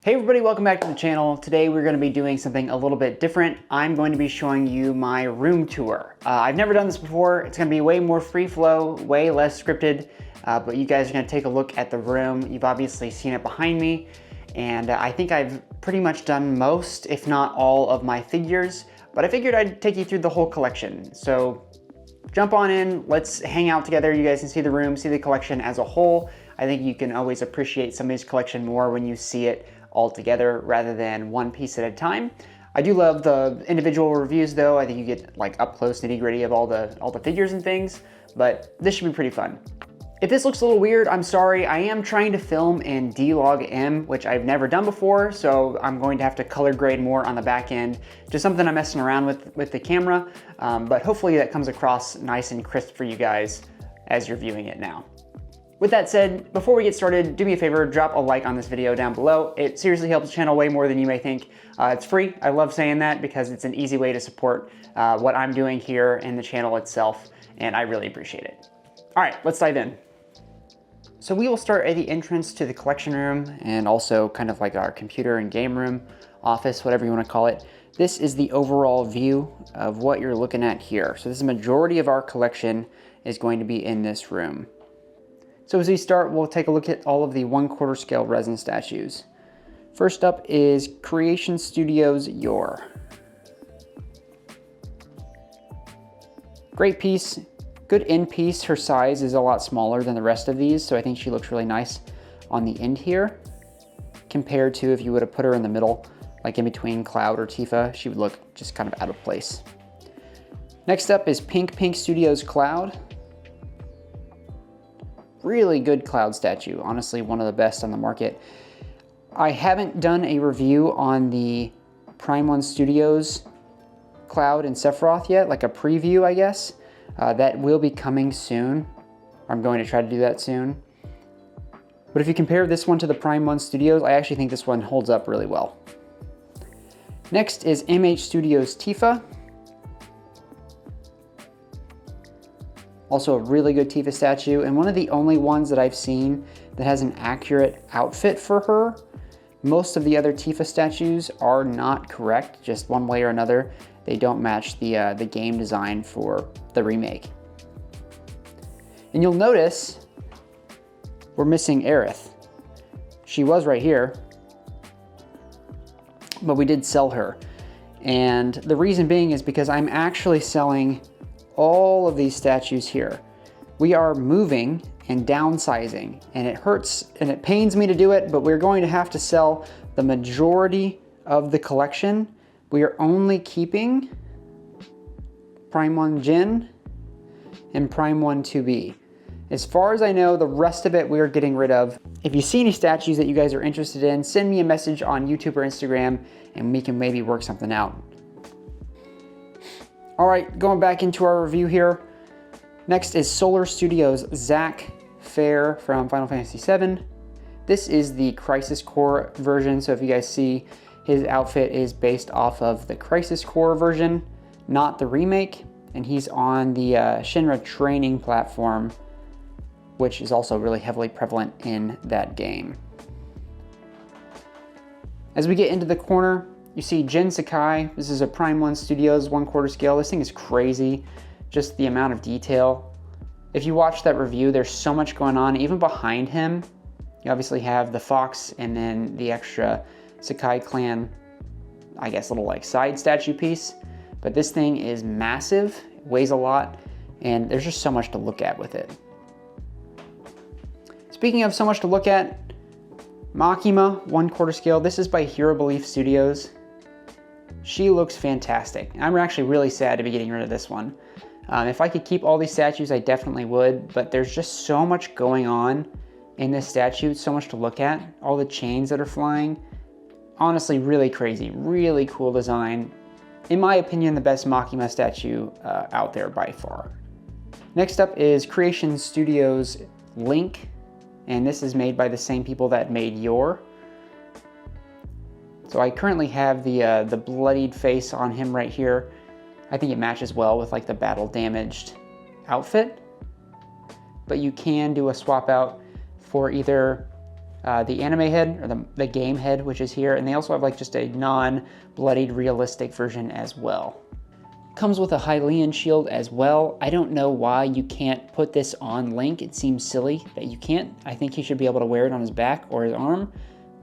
Hey everybody, welcome back to the channel. Today we're going to be doing something a little bit different. I'm going to be showing you my room tour. I've never done this before. It's going to be way more free flow, way less scripted, but you guys are going to take a look at the room. You've obviously seen it behind me, and I think I've pretty much done most, if not all, of my figures, but I figured I'd take you through the whole collection. So jump on in, let's hang out together. You guys can see the room, see the collection as a whole. I think you can always appreciate somebody's collection more when you see it all together rather than one piece at a time. I do love the individual reviews though. I think you get like up close nitty gritty of all the figures and things, but this should be pretty fun. If this looks a little weird, I'm sorry. I am trying to film in D-Log-M, which I've never done before, so I'm going to have to color grade more on the back end. Just something I'm messing around with the camera, but hopefully that comes across nice and crisp for you guys as you're viewing it now. With that said, before we get started, do me a favor, drop a like on this video down below. It seriously helps the channel way more than you may think. It's free. I love saying that because it's an easy way to support what I'm doing here in the channel itself, and I really appreciate it. All right, let's dive in. So we will start at the entrance to the collection room and also kind of like our computer and game room, office, whatever you want to call it. This is the overall view of what you're looking at here. So this is the majority of our collection is going to be in this room. So as we start, we'll take a look at all of the 1/4 scale resin statues. First up is Creation Studios Your. Great piece, good end piece. Her size is a lot smaller than the rest of these, so I think she looks really nice on the end here. Compared to if you would have put her in the middle, like in between Cloud or Tifa, she would look just kind of out of place. Next up is Pink Studios Cloud. Really good Cloud statue, honestly one of the best on the market. I haven't done a review on the Prime 1 Studios Cloud and Sephiroth yet, like a preview I guess. That will be coming soon. I'm going to try to do that soon. But if you compare this one to the Prime 1 Studios, I actually think this one holds up really well. Next is MH Studios Tifa. Also a really good Tifa statue, and one of the only ones that I've seen that has an accurate outfit for her. Most of the other Tifa statues are not correct, just one way or another. They don't match the game design for the remake. And you'll notice we're missing Aerith. She was right here, but we did sell her. And the reason being is because I'm actually selling all of these statues here. We are moving and downsizing, and it hurts and it pains me to do it, but we're going to have to sell the majority of the collection. We are only keeping Prime 1 Jin and Prime 1 2B. As far as I know, the rest of it we are getting rid of. If you see any statues that you guys are interested in, send me a message on YouTube or Instagram and we can maybe work something out. All right, going back into our review here. Next is Solar Studios Zack Fair from Final Fantasy VII. This is the Crisis Core version, so if you guys see, his outfit is based off of the Crisis Core version, not the remake, and he's on the Shinra training platform, which is also really heavily prevalent in that game. As we get into the corner, you see Jin Sakai. This is a Prime 1 Studios 1/4 scale. This thing is crazy, just the amount of detail. If you watch that review, there's so much going on. Even behind him, you obviously have the fox and then the extra Sakai clan, I guess, little like side statue piece. But this thing is massive, it weighs a lot, and there's just so much to look at with it. Speaking of so much to look at, Makima 1/4 scale. This is by Hero Belief Studios. She looks fantastic. I'm actually really sad to be getting rid of this one. If I could keep all these statues, I definitely would, but there's just so much going on in this statue, so much to look at. All the chains that are flying. Honestly, really crazy, really cool design. In my opinion, the best Makima statue out there by far. Next up is Creation Studios Link, and this is made by the same people that made Your. So I currently have the bloodied face on him right here. I think it matches well with like the battle damaged outfit. But you can do a swap out for either the anime head, or the game head, which is here, and they also have like just a non-bloodied realistic version as well. Comes with a Hylian shield as well. I don't know why you can't put this on Link. It seems silly that you can't. I think he should be able to wear it on his back or his arm,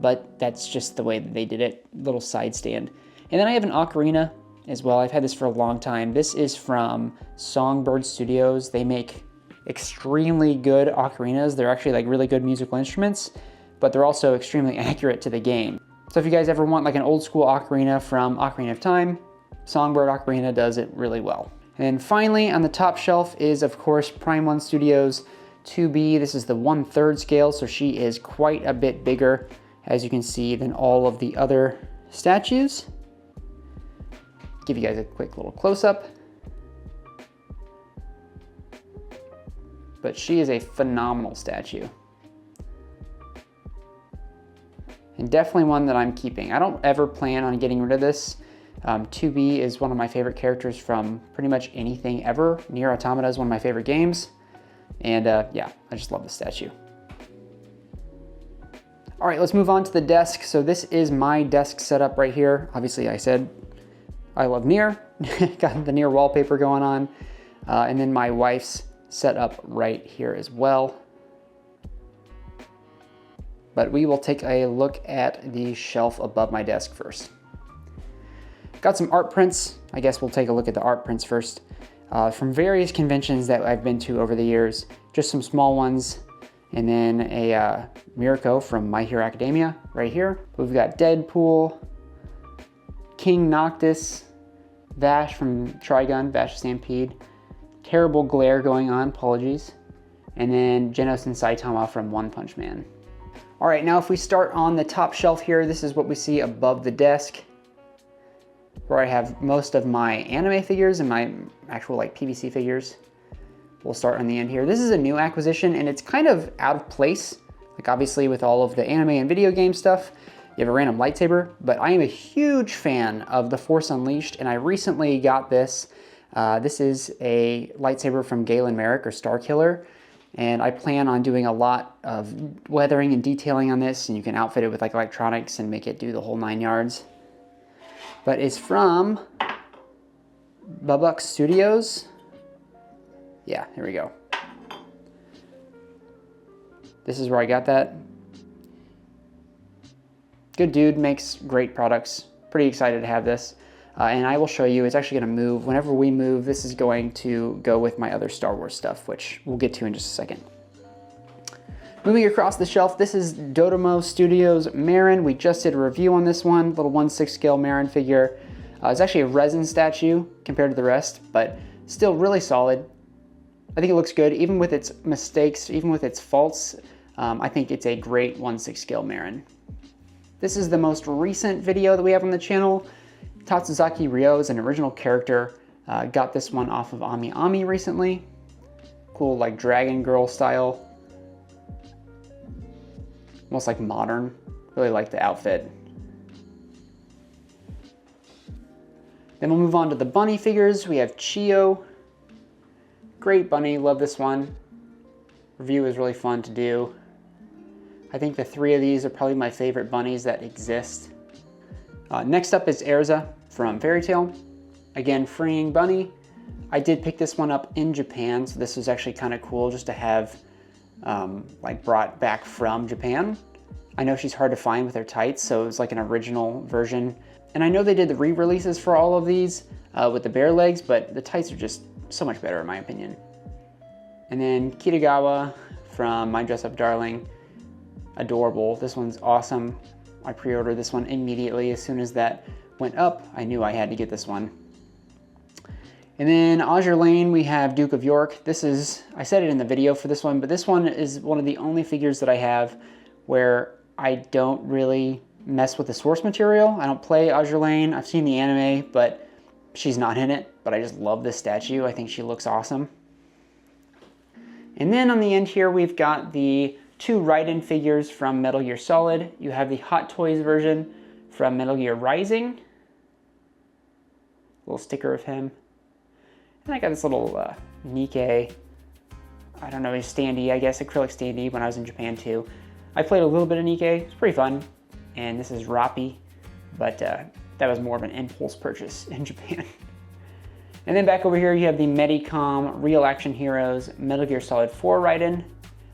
but that's just the way that they did it. Little side stand. And then I have an ocarina as well. I've had this for a long time. This is from Songbird Studios. They make extremely good ocarinas. They're actually like really good musical instruments, but they're also extremely accurate to the game. So if you guys ever want like an old school ocarina from Ocarina of Time, Songbird Ocarina does it really well. And finally, on the top shelf is, of course, Prime 1 Studios 2B. This is the 1/3 scale, so she is quite a bit bigger, as you can see, than all of the other statues. Give you guys a quick little close-up. But she is a phenomenal statue. And definitely one that I'm keeping. I don't ever plan on getting rid of this. 2B is one of my favorite characters from pretty much anything ever. Nier Automata is one of my favorite games. And yeah, I just love this statue. All right, let's move on to the desk. So this is my desk setup right here. Obviously, I said I love Nier. Got the Nier wallpaper going on. And then my wife's setup right here as well. But we will take a look at the shelf above my desk first. Got some art prints. I guess we'll take a look at the art prints first. From various conventions that I've been to over the years. Just some small ones. And then a Mirko from My Hero Academia right here. We've got Deadpool, King Noctis, Vash from Trigun, Vash Stampede. Terrible glare going on, apologies. And then Genos and Saitama from One Punch Man. All right, now if we start on the top shelf here, this is what we see above the desk, where I have most of my anime figures and my actual like PVC figures. We'll start on the end here. This is a new acquisition and it's kind of out of place. Like obviously with all of the anime and video game stuff, you have a random lightsaber, but I am a huge fan of the Force Unleashed and I recently got this. This is a lightsaber from Galen Merrick or Starkiller. And I plan on doing a lot of weathering and detailing on this, and you can outfit it with like electronics and make it do the whole 9 yards. But it's from Bubbuck Studios. Yeah, here we go. This is where I got that. Good dude, makes great products. Pretty excited to have this. And I will show you, it's actually gonna move. Whenever we move, this is going to go with my other Star Wars stuff, which we'll get to in just a second. Moving across the shelf, this is Dodomo Studios Marin. We just did a review on this one, little 1/6 scale Marin figure. It's actually a resin statue compared to the rest, but still really solid. I think it looks good, even with its mistakes, even with its faults. I think it's a great 1/6 scale Marin. This is the most recent video that we have on the channel. Tatsuzaki Ryo is an original character. Got this one off of Ami Ami recently. Cool, like Dragon Girl style. Almost like modern. Really like the outfit. Then we'll move on to the bunny figures. We have Chio. Great bunny, love this one. Review is really fun to do. I think the 3 of these are probably my favorite bunnies that exist. Next up is Erza from Fairy Tail. Again, freeing bunny. I did pick this one up in Japan, so this was actually kind of cool just to have like brought back from Japan. I know she's hard to find with her tights, so it was like an original version. And I know they did the re-releases for all of these with the bare legs, but the tights are just so much better in my opinion. And then Kitagawa from My Dress Up Darling. Adorable. This one's awesome. I pre-ordered this one immediately. As soon as that went up, I knew I had to get this one. And then Azure Lane, we have Duke of York. This is, I said it in the video for this one, but this one is one of the only figures that I have where I don't really mess with the source material. I don't play Azure Lane. I've seen the anime, but she's not in it. But I just love this statue. I think she looks awesome. And then on the end here, we've got the 2 Raiden figures from Metal Gear Solid. You have the Hot Toys version from Metal Gear Rising. Little sticker of him. And I got this little Nikkei, I don't know, his standee, I guess, acrylic standee when I was in Japan too. I played a little bit of Nikkei, it's pretty fun. And this is Rappi, but that was more of an impulse purchase in Japan. And then back over here, you have the Medicom Real Action Heroes Metal Gear Solid 4 Raiden.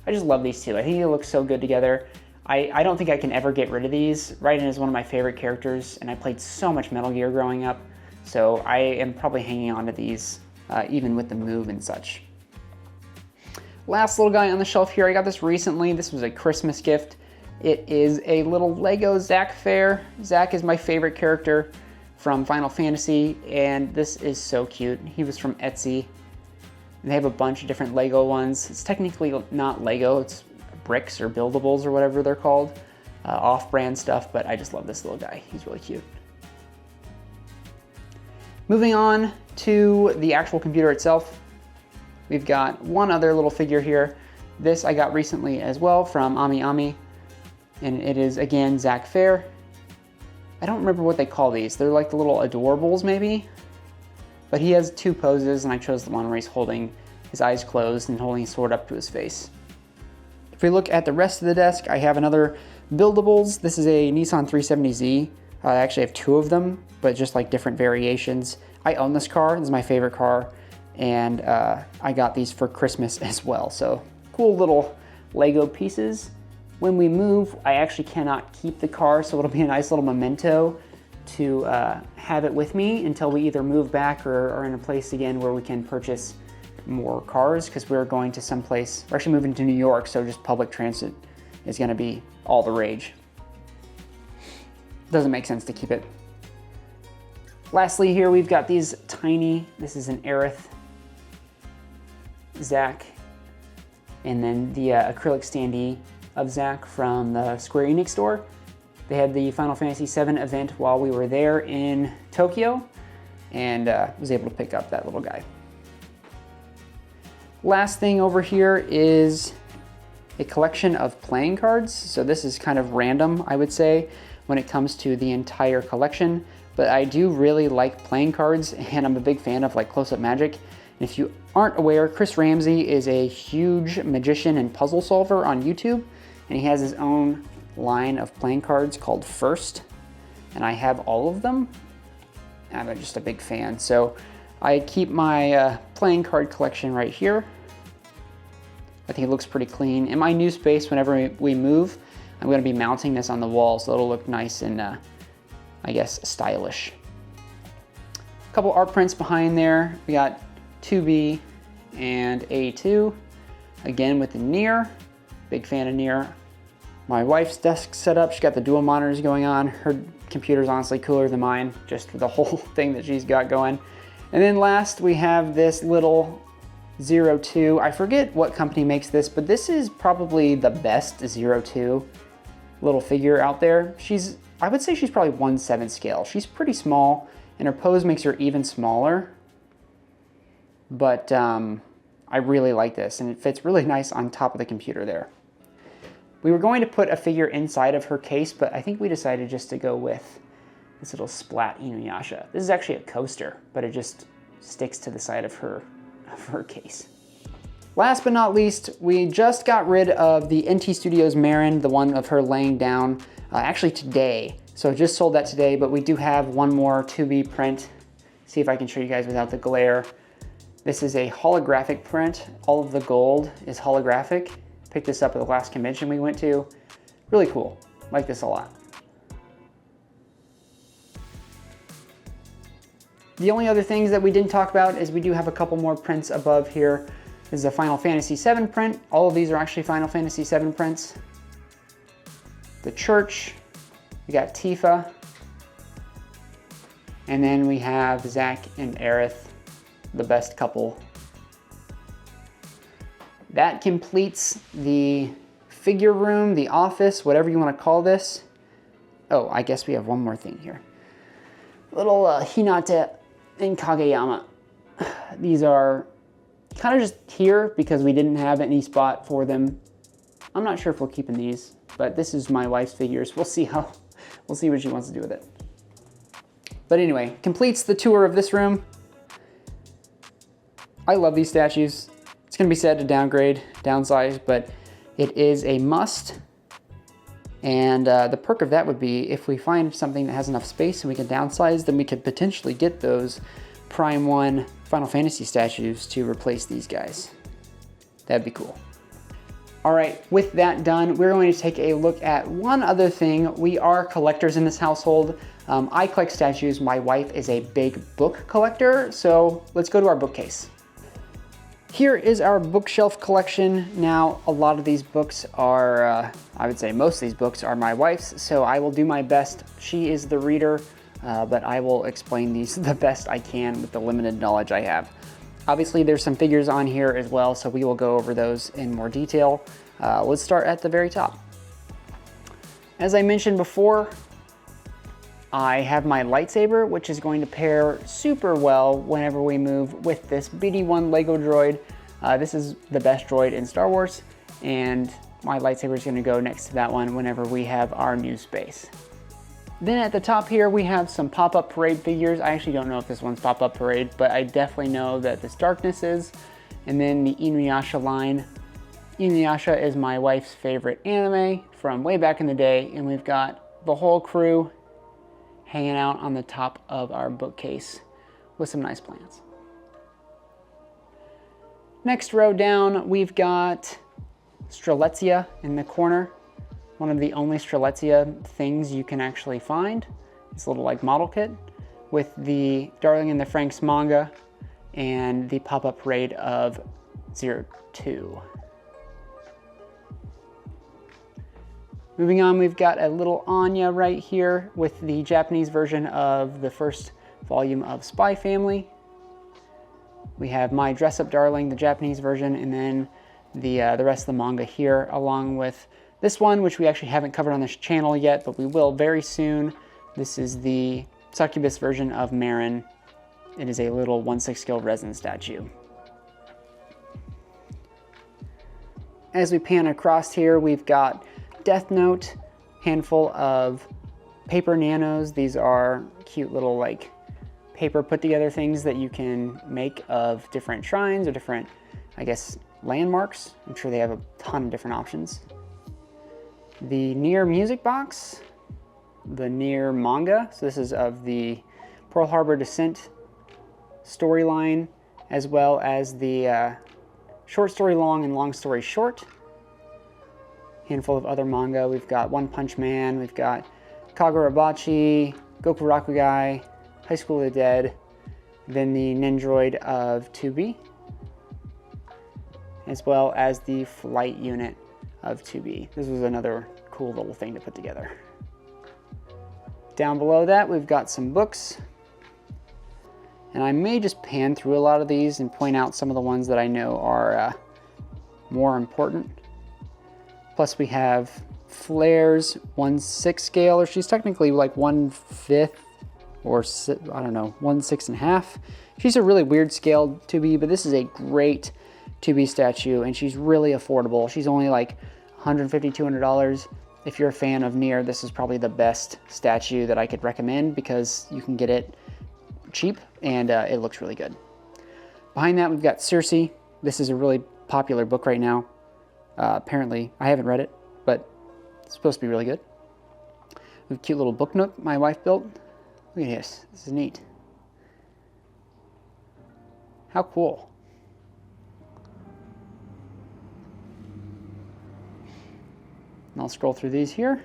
I just love these two. I think they look so good together. I don't think I can ever get rid of these. Raiden is one of my favorite characters, and I played so much Metal Gear growing up, so I am probably hanging on to these, even with the move and such. Last little guy on the shelf here, I got this recently. This was a Christmas gift. It is a little Lego Zack Fair. Zack is my favorite character from Final Fantasy, and this is so cute. He was from Etsy. And they have a bunch of different Lego ones. It's technically not Lego, it's bricks or buildables or whatever they're called. Off-brand stuff, but I just love this little guy. He's really cute. Moving on to the actual computer itself, we've got one other little figure here. This I got recently as well from Ami Ami, and it is again Zack Fair. I don't remember what they call these. They're like the little adorables maybe, but he has two poses, and I chose the one where he's holding his eyes closed and holding his sword up to his face. If we look at the rest of the desk, I have another buildables. This is a Nissan 370Z. I actually have two of them, but just like different variations. I own this car, this is my favorite car, and I got these for Christmas as well. So cool little Lego pieces. When we move, I actually cannot keep the car, so it'll be a nice little memento to have it with me until we either move back or are in a place again where we can purchase more cars, because we're going to someplace, we're actually moving to New York, so just public transit is gonna be all the rage. Doesn't make sense to keep it. Lastly here, we've got these tiny, this is an Aerith Zack, and then the acrylic standee of Zack from the Square Enix store. They had the Final Fantasy VII event while we were there in Tokyo, and was able to pick up that little guy. Last thing over here is a collection of playing cards. So this is kind of random, I would say, when it comes to the entire collection, but I do really like playing cards, and I'm a big fan of like close-up magic. And if you aren't aware, Chris Ramsey is a huge magician and puzzle solver on YouTube, and he has his own line of playing cards called First, and I have all of them. I'm just a big fan. So I keep my playing card collection right here. I think it looks pretty clean. In my new space, whenever we move, I'm gonna be mounting this on the wall so it'll look nice and I guess stylish. A couple art prints behind there. We got 2B and A2, again with the Nier. Big fan of Nier. My wife's desk setup, she's got the dual monitors going on. Her computer's honestly cooler than mine, just for the whole thing that she's got going. And then last, we have this little 02. I forget what company makes this, but this is probably the best 02 little figure out there. I would say she's probably 1/7 scale. She's pretty small, and her pose makes her even smaller. But I really like this, and it fits really nice on top of the computer there. We were going to put a figure inside of her case, but I think we decided just to go with this little Splat Inuyasha. This is actually a coaster, but it just sticks to the side of her case. Last but not least, we just got rid of the NT Studios Marin, the one of her laying down, actually today. So just sold that today, but we do have one more 2B print. See if I can show you guys without the glare. This is a holographic print. All of the gold is holographic. Picked this up at the last convention we went to. Really cool, like this a lot. The only other things that we didn't talk about is we do have a couple more prints above here. This is a Final Fantasy VII print. All of these are actually Final Fantasy VII prints. The church, we got Tifa, and then we have Zack and Aerith, the best couple. That completes the figure room, the office, whatever you want to call this. Oh, I guess we have one more thing here. Little Hinata and Kageyama. These are kind of just here because we didn't have any spot for them. I'm not sure if we're keeping these, but this is my wife's figures. We'll see what she wants to do with it. But anyway, completes the tour of this room. I love these statues. It's gonna be sad to downgrade, downsize, but it is a must. And the perk of that would be if we find something that has enough space and we can downsize, then we could potentially get those Prime 1 Final Fantasy statues to replace these guys. That'd be cool. All right, with that done, we're going to take a look at one other thing. We are collectors in this household. I collect statues. My wife is a big book collector, so let's go to our bookcase. Here is our bookshelf collection. Now, a lot of these books are, I would say most of these books are my wife's, so I will do my best. She is the reader, but I will explain these the best I can with the limited knowledge I have. Obviously, there's some figures on here as well, so we will go over those in more detail. Let's start at the very top. As I mentioned before, I have my lightsaber, which is going to pair super well whenever we move with this BD-1 Lego droid. This is the best droid in Star Wars, and my lightsaber is going to go next to that one whenever we have our new space. Then at the top here, we have some pop-up parade figures. I actually don't know if this one's pop-up parade, but I definitely know that this Darkness is. And then the Inuyasha line. Inuyasha is my wife's favorite anime from way back in the day, and we've got the whole crew hanging out on the top of our bookcase with some nice plants. Next row down, we've got Strelitzia in the corner. One of the only Strelitzia things you can actually find. It's a little like model kit with the Darling in the Franxx manga and the pop-up parade of 02. Moving on, we've got a little Anya right here with the Japanese version of the first volume of Spy Family. We have My Dress Up Darling, the Japanese version, and then the rest of the manga here, along with this one, which we actually haven't covered on this channel yet, but we will very soon. This is the succubus version of Marin. It is a little 1/6 scale resin statue. As we pan across here, we've got Death Note, handful of paper nanos. These are cute little like paper put together things that you can make of different shrines or different, I guess, landmarks. I'm sure they have a ton of different options. The Nier music box, the Nier manga. So this is of the Pearl Harbor Descent storyline, as well as the short story long and long story short. Handful of other manga. We've got One Punch Man, we've got Kagurabachi, Goku Rakugai, High School of the Dead, then the Nendroid of 2B, as well as the flight unit of 2B. This was another cool little thing to put together. Down below that, we've got some books. And I may just pan through a lot of these and point out some of the ones that I know are more important. Plus we have Flair's 1/6 scale, or she's technically like 1/5 or I don't know, 1/6.5. She's a really weird scale 2B, but this is a great 2B statue and she's really affordable. She's only like $150, $200. If you're a fan of Nier, this is probably the best statue that I could recommend because you can get it cheap and it looks really good. Behind that, we've got Circe. This is a really popular book right now. Apparently, I haven't read it, but it's supposed to be really good. We have a cute little book nook my wife built. Look at this. This is neat. How cool. And I'll scroll through these here.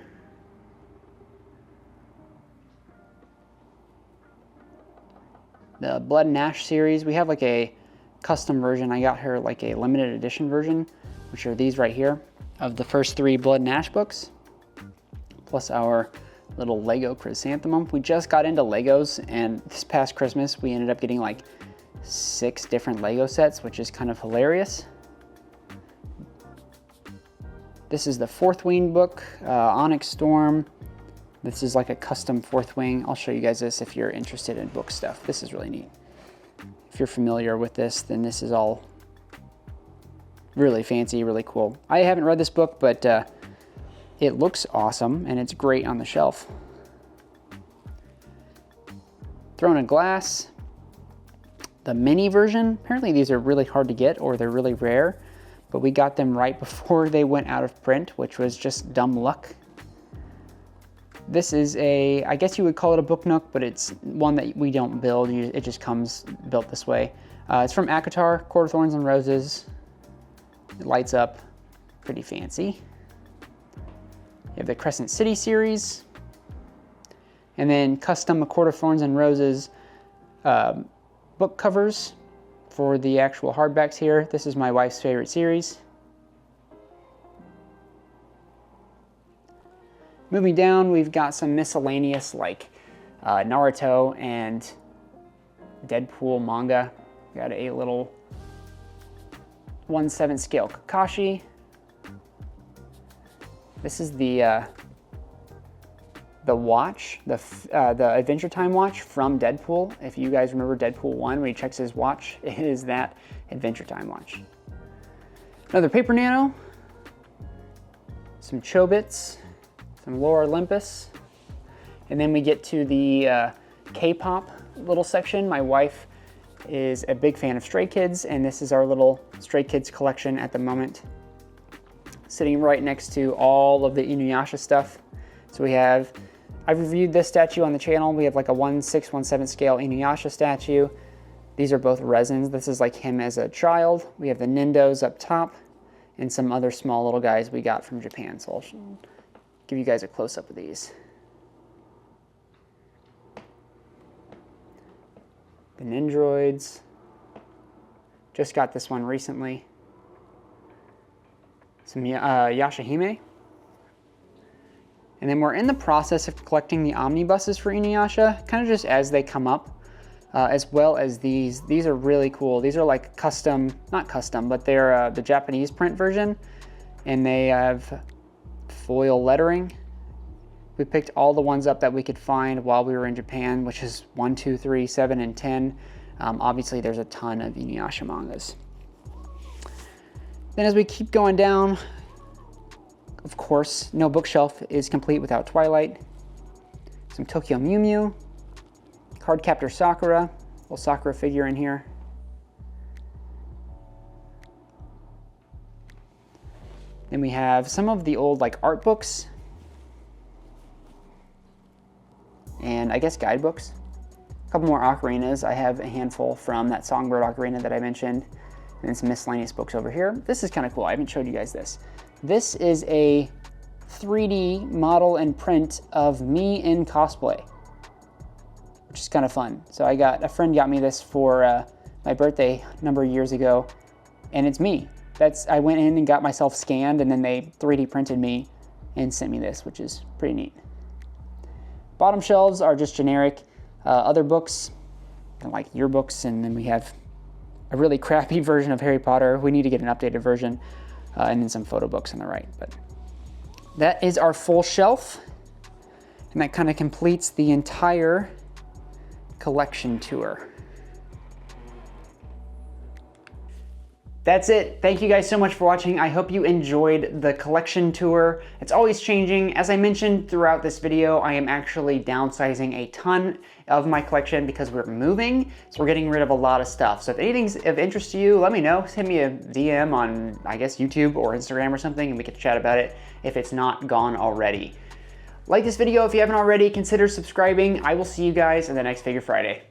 The Blood and Ash series, we have like a custom version. I got her like a limited edition version, which are these right here, of the first 3 Blood and Ash books, plus our little Lego chrysanthemum. We just got into Legos, and this past Christmas, we ended up getting like 6 different Lego sets, which is kind of hilarious. This is the Fourth Wing book, Onyx Storm. This is like a custom Fourth Wing. I'll show you guys this if you're interested in book stuff. This is really neat. If you're familiar with this, then this is all really fancy, really cool. I haven't read this book, but it looks awesome and it's great on the shelf. Throne of Glass, the mini version. Apparently these are really hard to get or they're really rare, but we got them right before they went out of print, which was just dumb luck. This is I guess you would call it a book nook, but it's one that we don't build. It just comes built this way. It's from Akatar, Court of Thorns and Roses. It lights up pretty fancy. You have the Crescent City series. And then custom Court of Thorns and Roses book covers for the actual hardbacks here. This is my wife's favorite series. Moving down, we've got some miscellaneous like Naruto and Deadpool manga. Got a little 1/7 scale Kakashi. This is the watch, the Adventure Time watch from Deadpool. If you guys remember Deadpool 1, when he checks his watch, it is that Adventure Time watch. Another Paper Nano, some Chobits, some Lore Olympus, and then we get to the K-pop little section. My wife is a big fan of Stray Kids, and this is our little Stray Kids collection at the moment. Sitting right next to all of the Inuyasha stuff. So we have, I've reviewed this statue on the channel. We have like a 1/6, 1/7 scale Inuyasha statue. These are both resins. This is like him as a child. We have the Nindos up top and some other small little guys we got from Japan. So I'll give you guys a close-up of these. The Nindroids. Just got this one recently. Some Yashahime. And then we're in the process of collecting the omnibuses for Inuyasha, kind of just as they come up, as well as these. These are really cool. These are like custom, not custom, but they're the Japanese print version, and they have foil lettering. We picked all the ones up that we could find while we were in Japan, which is 1, 2, 3, 7, and 10. Obviously, there's a ton of Inuyasha mangas. Then as we keep going down, of course, no bookshelf is complete without Twilight. Some Tokyo Mew Mew, Cardcaptor Sakura, little Sakura figure in here. Then we have some of the old like art books, and I guess guidebooks. A couple more ocarinas. I have a handful from that Songbird ocarina that I mentioned, and then some miscellaneous books over here. This is kind of cool. I haven't showed you guys this. This is a 3D model and print of me in cosplay, which is kind of fun. So a friend got me this for my birthday a number of years ago, and it's me. I went in and got myself scanned, and then they 3D printed me and sent me this, which is pretty neat. Bottom shelves are just generic. Other books, like yearbooks, and then we have a really crappy version of Harry Potter. We need to get an updated version, and then some photo books on the right. But that is our full shelf, and that kind of completes the entire collection tour. That's it. Thank you guys so much for watching. I hope you enjoyed the collection tour. It's always changing. As I mentioned throughout this video, I am actually downsizing a ton of my collection because we're moving, so we're getting rid of a lot of stuff. So if anything's of interest to you, let me know. Send me a DM on, I guess, YouTube or Instagram or something, and we can chat about it if it's not gone already. Like this video if you haven't already. Consider subscribing. I will see you guys in the next Figure Friday.